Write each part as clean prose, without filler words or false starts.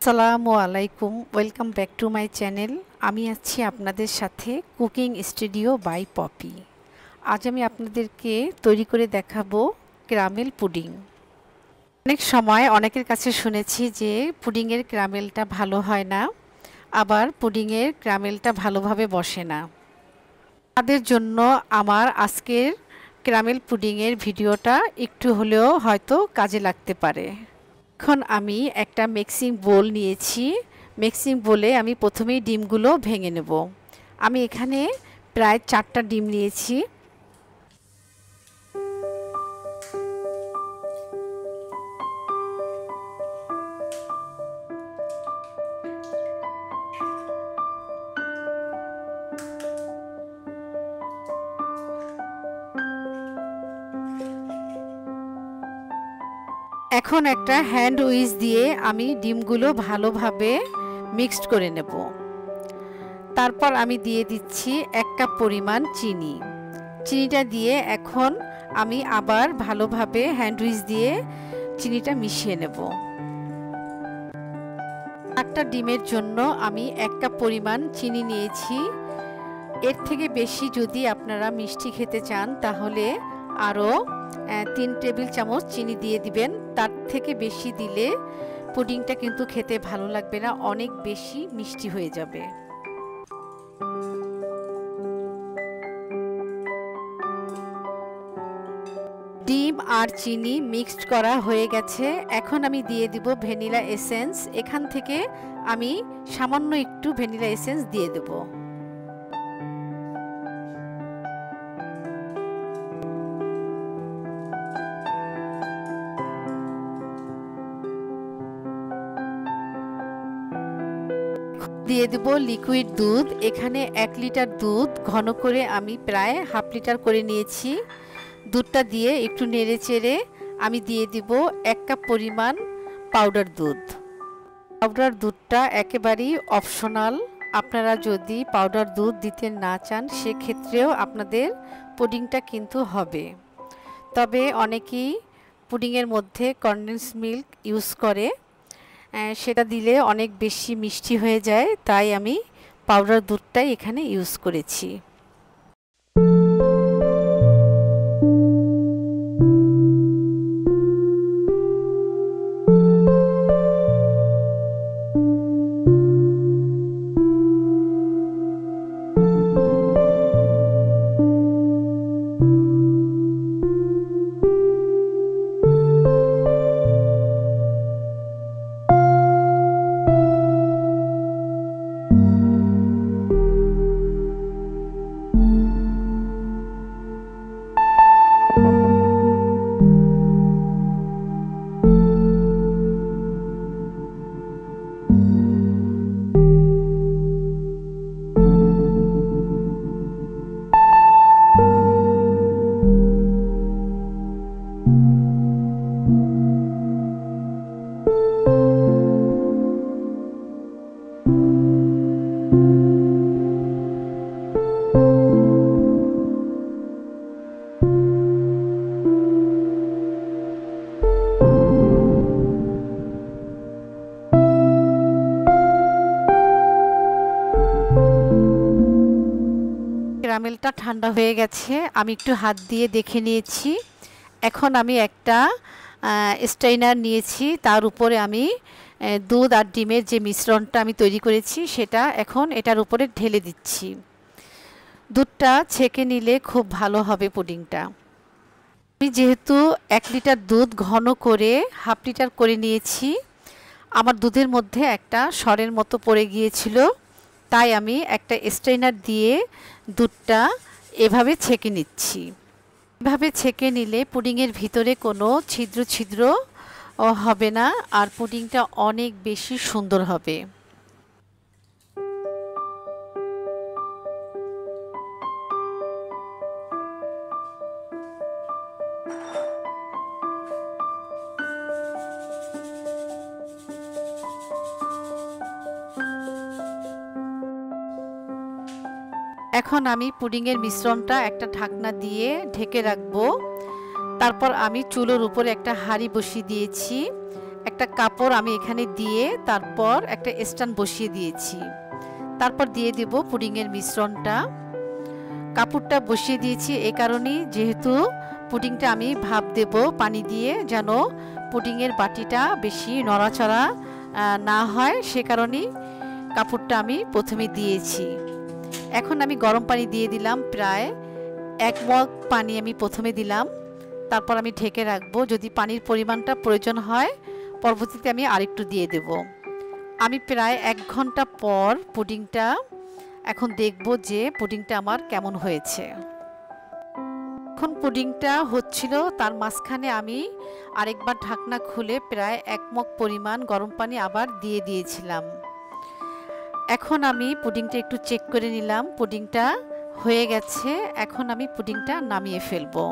আসসালামু আলাইকুম, welcome back to my channel. আমি আছি আপনাদের সাথে কুকিং স্টুডিও বাই পপি। আজ আমি আপনাদেরকে তৈরি করে দেখাবো ক্যারামেল পুডিং। অনেক সময় অনেকের কাছে শুনেছি যে পুডিংয়ের ক্যারামেলটা ভালো হয় না, আবার পুডিংয়ের ক্যারামেলটা ভালোভাবে বসে না। তাদের জন্য আমার আজকের ক্যারামেল পুডিংয়ের ভিডিওটা একটু হলেও হয়তো কাজে লাগতে পারে। এখন আমি একটা মিক্সিং বোল নিয়েছি। মিক্সিং বোলে আমি প্রথমেই ডিমগুলো ভেঙে নেব। আমি এখানে প্রায় 4টা ডিম নিয়েছি। এখন একটা হ্যান্ড উইচ দিয়ে আমি ডিমগুলো ভালোভাবে মিক্সড করে নেব। তারপর আমি দিয়ে দিচ্ছি 1 কাপ পরিমাণ চিনি। চিনিটা দিয়ে এখন আমি আবার ভালোভাবে হ্যান্ড উইচ দিয়ে চিনিটা মিশিয়ে নেব। একটা ডিমের জন্য আমি 1 কাপ পরিমাণ চিনি নিয়েছি। এর থেকে বেশি যদি আপনারা মিষ্টি খেতে চান তাহলে আরও 3 টেবিল চামচ চিনি দিয়ে দিবেন। তার থেকে বেশি দিলে পুডিংটা কিন্তু খেতে ভালো লাগবে না, অনেক বেশি মিষ্টি হয়ে যাবে। ডিম আর চিনি মিক্সড করা হয়ে গেছে। এখন আমি দিয়ে দিব ভ্যানিলা এসেন্স। এখান থেকে আমি সামান্য একটু ভ্যানিলা এসেন্স দিয়ে দেব। দিয়ে দেব লিকুইড দুধ। এখানে 1 লিটার দুধ ঘন করে আমি প্রায় হাফ লিটার করে নিয়েছি। দুধটা দিয়ে একটু নেড়ে চেড়ে আমি দিয়ে দিব 1 কাপ পরিমাণ পাউডার দুধ। পাউডার দুধটা একেবারেই অপশনাল। আপনারা যদি পাউডার দুধ দিতে না চান সেক্ষেত্রেও আপনাদের পুডিংটা কিন্তু হবে। তবে অনেকেই পুডিংয়ের মধ্যে কনডেন্স মিল্ক ইউজ করে, সেটা দিলে অনেক বেশি মিষ্টি হয়ে যায়, তাই আমি পাউডার দুধটাই এখানে ইউজ করেছি। ক্যারামেলটা ঠান্ডা হয়ে গেছে, আমি একটু হাত দিয়ে দেখে নিয়েছি। এখন আমি একটা স্ট্রেইনার নিয়েছি, তার উপরে আমি দুধ আর ডিমের যে মিশ্রণটা আমি তৈরি করেছি সেটা এখন এটার উপরে ঢেলে দিচ্ছি। দুধটা ছেঁকে নিলে খুব ভালো হবে পুডিংটা। আমি যেহেতু 1 লিটার দুধ ঘন করে হাফ লিটার করে নিয়েছি, আমার দুধের মধ্যে একটা সরের মতো পড়ে গিয়েছিল, তাই আমি একটা স্ট্রেইনার দিয়ে দুধটা এভাবে ছেঁকে নিচ্ছি। এভাবে ছেঁকে নিলে পুডিংয়ের ভিতরে কোনো ছিদ্র ছিদ্র হবে না, আর পুডিংটা অনেক বেশি সুন্দর হবে। এখন আমি পুডিংয়ের মিশ্রণটা একটা ঢাকনা দিয়ে ঢেকে রাখবো। তারপর আমি চুলোর উপরে একটা হাঁড়ি বসিয়ে দিয়েছি। একটা কাপড় আমি এখানে দিয়ে তারপর একটা স্ট্যান্ড বসিয়ে দিয়েছি। তারপর দিয়ে দেব পুডিংয়ের মিশ্রণটা। কাপড়টা বসিয়ে দিয়েছি এই কারণেই, যেহেতু পুডিংটা আমি ভাপ দেব পানি দিয়ে, যেন পুডিংয়ের বাটিটা বেশি নড়াচড়া না হয়, সে কারণেই কাপড়টা আমি প্রথমে দিয়েছি। এখন আমি গরম পানি দিয়ে দিলাম, প্রায় 1 মগ পানি আমি প্রথমে দিলাম। তারপর আমি ঢেকে রাখবো, যদি পানির পরিমাণটা প্রয়োজন হয় পরবর্তীতে আমি আরেকটু দিয়ে দেব। আমি প্রায় 1 ঘন্টা পর পুডিংটা এখন দেখব যে পুডিংটা আমার কেমন হয়েছে। এখন পুডিংটা হচ্ছিল, তার মাঝখানে আমি আরেকবার ঢাকনা খুলে প্রায় 1 মগ পরিমাণ গরম পানি আবার দিয়ে দিয়েছিলাম। এখন আমি পুডিংটা একটু চেক করে নিলাম, পুডিংটা হয়ে গেছে। এখন আমি পুডিংটা নামিয়ে ফেলবো।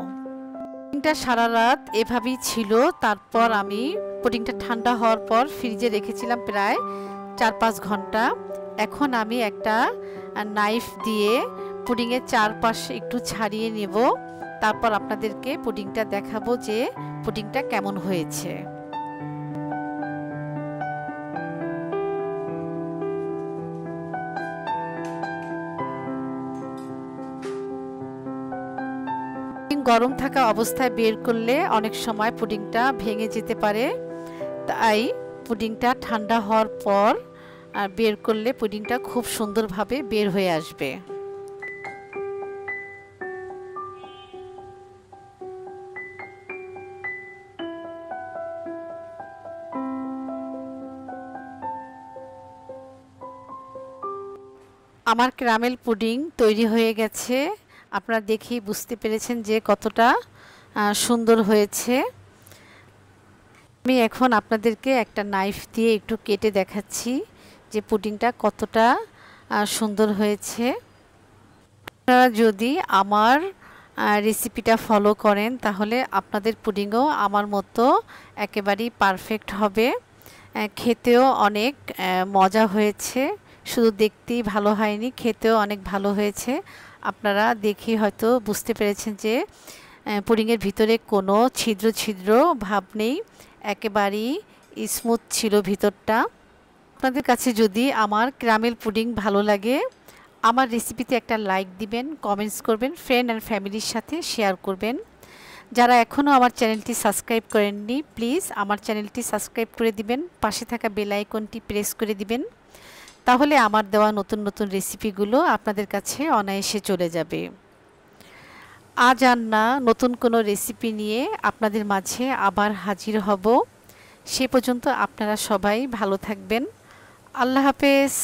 পুডিংটা সারা রাত এভাবেই ছিল। তারপর আমি পুডিংটা ঠান্ডা হওয়ার পর ফ্রিজে রেখেছিলাম প্রায় 4-5 ঘন্টা। এখন আমি একটা নাইফ দিয়ে পুডিংয়ের চারপাশে একটু ছাড়িয়ে নেব, তারপর আপনাদেরকে পুডিংটা দেখাবো যে পুডিংটা কেমন হয়েছে। গরম থাকা অবস্থায় বের করলে অনেক সময় পুডিংটা ভেঙে যেতে পারে, তাই পুডিংটা ঠান্ডা হওয়ার পর বের করলে পুডিংটা খুব সুন্দরভাবে বের হয়ে আসবে। আমার ক্যারামেল পুডিং তৈরি হয়ে গেছে। আপনারা দেখেই বুঝতে পেরেছেন যে কতটা সুন্দর হয়েছে। আমি এখন আপনাদেরকে একটা নাইফ দিয়ে একটু কেটে দেখাচ্ছি যে পুডিংটা কতটা সুন্দর হয়েছে। আপনারা যদি আমার রেসিপিটা ফলো করেন তাহলে আপনাদের পুডিংও আমার মতো একেবারেই পারফেক্ট হবে। খেতেও অনেক মজা হয়েছে, শুধু দেখতেই ভালো হয়নি, খেতেও অনেক ভালো হয়েছে। আপনারা দেখে হয়তো বুঝতে পেরেছেন যে পুডিংয়ের ভিতরে কোনো ছিদ্র ছিদ্র ভাব নেই, একেবারেই স্মুথ ছিল ভিতরটা। আপনাদের কাছে যদি আমার ক্যারামেল পুডিং ভালো লাগে, আমার রেসিপিতে একটা লাইক দিবেন, কমেন্টস করবেন, ফ্রেন্ড অ্যান্ড ফ্যামিলির সাথে শেয়ার করবেন। যারা এখনও আমার চ্যানেলটি সাবস্ক্রাইব করেননি প্লিজ আমার চ্যানেলটি সাবস্ক্রাইব করে দিবেন, পাশে থাকা বেল আইকনটি প্রেস করে দিবেন, তাহলে আমার দেওয়া নতুন নতুন রেসিপিগুলো আপনাদের কাছে অনায়াসে চলে যাবে। আজ আর না, নতুন কোনো রেসিপি নিয়ে আপনাদের মাঝে আবার হাজির হব। সে পর্যন্ত আপনারা সবাই ভালো থাকবেন। আল্লাহ হাফেজ।